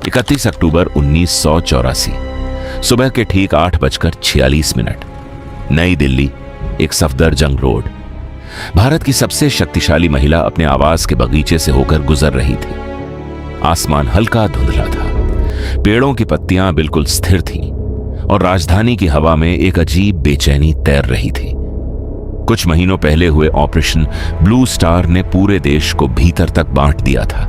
31 अक्टूबर 1984 सुबह के ठीक 8:46 नई दिल्ली, एक सफदरजंग रोड। भारत की सबसे शक्तिशाली महिला अपने आवास के बगीचे से होकर गुजर रही थी। आसमान हल्का धुंधला था, पेड़ों की पत्तियां बिल्कुल स्थिर थीं और राजधानी की हवा में एक अजीब बेचैनी तैर रही थी। कुछ महीनों पहले हुए ऑपरेशन ब्लू स्टार ने पूरे देश को भीतर तक बांट दिया था।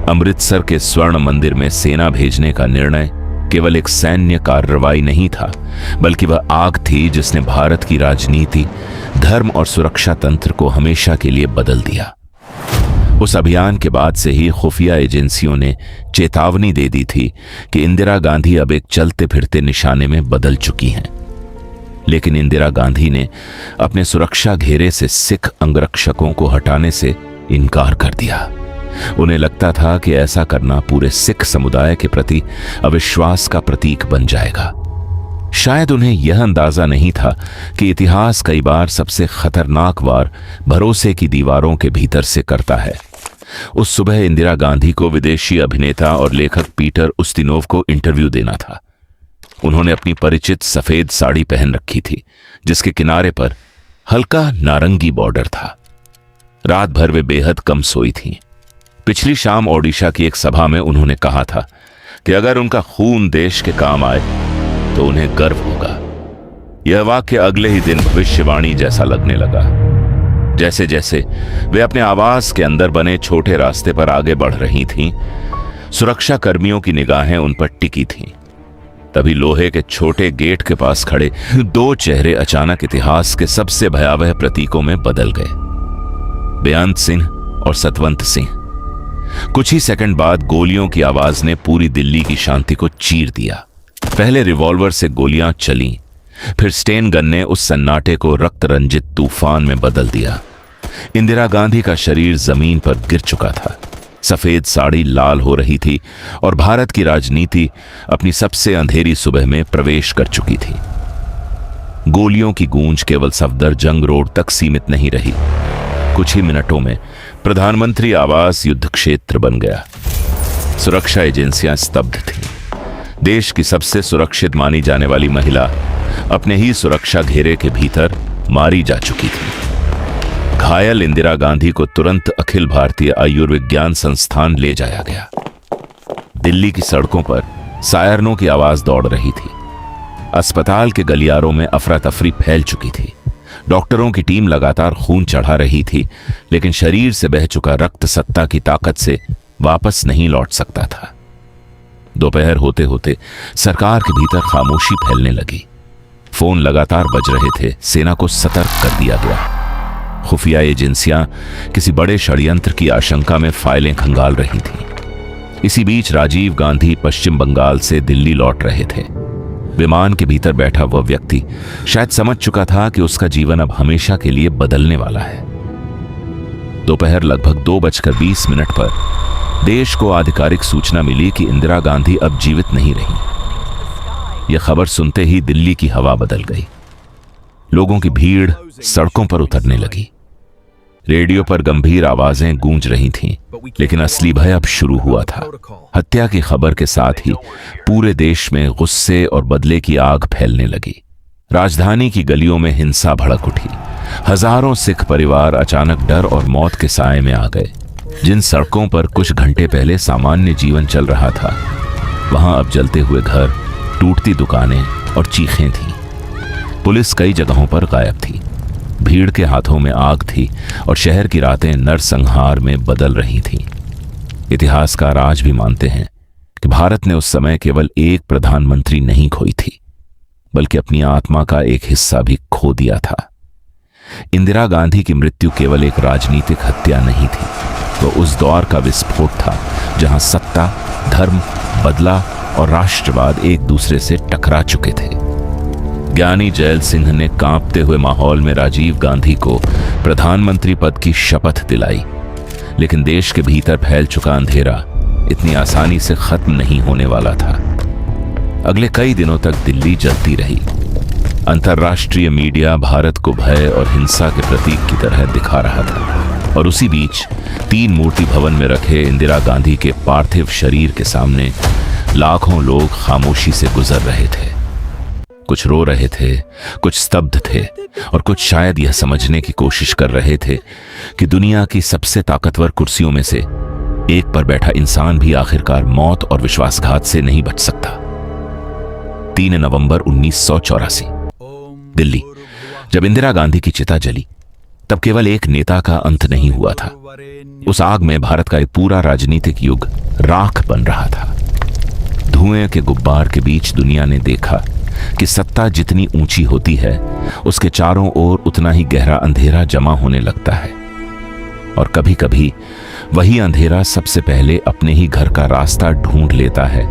अमृतसर के स्वर्ण मंदिर में सेना भेजने का निर्णय केवल एक सैन्य कार्रवाई नहीं था, बल्कि वह आग थी जिसने भारत की राजनीति, धर्म और सुरक्षा तंत्र को हमेशा के लिए बदल दिया। उस अभियान के बाद से ही खुफिया एजेंसियों ने चेतावनी दे दी थी कि इंदिरा गांधी अब एक चलते फिरते निशाने में बदल चुकी हैं। लेकिन इंदिरा गांधी ने अपने सुरक्षा घेरे से सिख अंगरक्षकों को हटाने से इनकार कर दिया। उन्हें लगता था कि ऐसा करना पूरे सिख समुदाय के प्रति अविश्वास का प्रतीक बन जाएगा। शायद उन्हें यह अंदाजा नहीं था कि इतिहास कई बार सबसे खतरनाक वार भरोसे की दीवारों के भीतर से करता है। उस सुबह इंदिरा गांधी को विदेशी अभिनेता और लेखक पीटर उस्तिनोव को इंटरव्यू देना था। उन्होंने अपनी परिचित सफेद साड़ी पहन रखी थी, जिसके किनारे पर हल्का नारंगी बॉर्डर था। रात भर वे बेहद कम सोई थीं। पिछली शाम ओडिशा की एक सभा में उन्होंने कहा था कि अगर उनका खून देश के काम आए तो उन्हें गर्व होगा। यह वाक्य अगले ही दिन भविष्यवाणी जैसा लगने लगा। जैसे जैसे वे अपने आवास के अंदर बने छोटे रास्ते पर आगे बढ़ रही थीं, सुरक्षा कर्मियों की निगाहें उन पर टिकी थीं। तभी लोहे के छोटे गेट के पास खड़े दो चेहरे अचानक इतिहास के सबसे भयावह प्रतीकों में बदल गए, बेअंत सिंह और सतवंत सिंह। कुछ ही सेकंड बाद गोलियों की आवाज ने पूरी दिल्ली की शांति को चीर दिया। पहले रिवॉल्वर से गोलियां चलीं, फिर स्टेन गन ने उस सन्नाटे को रक्त रंजित तूफान में बदल दिया। इंदिरा गांधी का शरीर जमीन पर गिर चुका था, सफेद साड़ी लाल हो रही थी और भारत की राजनीति अपनी सबसे अंधेरी सुबह में प्रवेश कर चुकी थी। गोलियों की गूंज केवल सफदरजंग रोड तक सीमित नहीं रही। कुछ ही मिनटों में प्रधानमंत्री आवास युद्ध क्षेत्र बन गया। सुरक्षा एजेंसियां स्तब्ध थीं। देश की सबसे सुरक्षित मानी जाने वाली महिला अपने ही सुरक्षा घेरे के भीतर मारी जा चुकी थी। घायल इंदिरा गांधी को तुरंत अखिल भारतीय आयुर्विज्ञान संस्थान ले जाया गया। दिल्ली की सड़कों पर सायरनों की आवाज दौड़ रही थी। अस्पताल के गलियारों में अफरा तफरी फैल चुकी थी। डॉक्टरों की टीम लगातार खून चढ़ा रही थी, लेकिन शरीर से बह चुका रक्त सत्ता की ताकत से वापस नहीं लौट सकता था। दोपहर होते होते सरकार के भीतर खामोशी फैलने लगी। फोन लगातार बज रहे थे। सेना को सतर्क कर दिया गया। खुफिया एजेंसियां किसी बड़े षड्यंत्र की आशंका में फाइलें खंगाल रही थीं। इसी बीच राजीव गांधी पश्चिम बंगाल से दिल्ली लौट रहे थे। विमान के भीतर बैठा वह व्यक्ति शायद समझ चुका था कि उसका जीवन अब हमेशा के लिए बदलने वाला है। दोपहर लगभग 2:20 पर देश को आधिकारिक सूचना मिली कि इंदिरा गांधी अब जीवित नहीं रही। यह खबर सुनते ही दिल्ली की हवा बदल गई। लोगों की भीड़ सड़कों पर उतरने लगी। रेडियो पर गंभीर आवाजें गूंज रही थीं, लेकिन असली भय अब शुरू हुआ था। हत्या की खबर के साथ ही पूरे देश में गुस्से और बदले की आग फैलने लगी। राजधानी की गलियों में हिंसा भड़क उठी। हजारों सिख परिवार अचानक डर और मौत के साए में आ गए। जिन सड़कों पर कुछ घंटे पहले सामान्य जीवन चल रहा था, वहां अब जलते हुए घर, टूटती दुकानें और चीखें थीं। पुलिस कई जगहों पर गायब थी। भीड़ के हाथों में आग थी और शहर की रातें नरसंहार में बदल रही थीं। इतिहासकार आज भी मानते हैं कि भारत ने उस समय केवल एक प्रधानमंत्री नहीं खोई थी, बल्कि अपनी आत्मा का एक हिस्सा भी खो दिया था। इंदिरा गांधी की मृत्यु केवल एक राजनीतिक हत्या नहीं थी, तो उस दौर का विस्फोट था जहां सत्ता, धर्म, बदला और राष्ट्रवाद एक दूसरे से टकरा चुके थे। ज्ञानी जैल सिंह ने कांपते हुए माहौल में राजीव गांधी को प्रधानमंत्री पद की शपथ दिलाई, लेकिन देश के भीतर फैल चुका अंधेरा इतनी आसानी से खत्म नहीं होने वाला था। अगले कई दिनों तक दिल्ली जलती रही। अंतर्राष्ट्रीय मीडिया भारत को भय और हिंसा के प्रतीक की तरह दिखा रहा था। और उसी बीच 3 मूर्ति भवन में रखे इंदिरा गांधी के पार्थिव शरीर के सामने लाखों लोग खामोशी से गुजर रहे थे। कुछ रो रहे थे, कुछ स्तब्ध थे और कुछ शायद यह समझने की कोशिश कर रहे थे कि दुनिया की सबसे ताकतवर कुर्सियों में से एक पर बैठा इंसान भी आखिरकार मौत और विश्वासघात से नहीं बच सकता। 3 नवंबर 1984, दिल्ली। जब इंदिरा गांधी की चिता जली तब केवल एक नेता का अंत नहीं हुआ था। उस आग में भारत का एक पूरा राजनीतिक युग राख बन रहा था। धुएं के गुब्बार के बीच दुनिया ने देखा कि सत्ता जितनी ऊंची होती है उसके चारों ओर उतना ही गहरा अंधेरा जमा होने लगता है, और कभी कभी वही अंधेरा सबसे पहले अपने ही घर का रास्ता ढूंढ लेता है।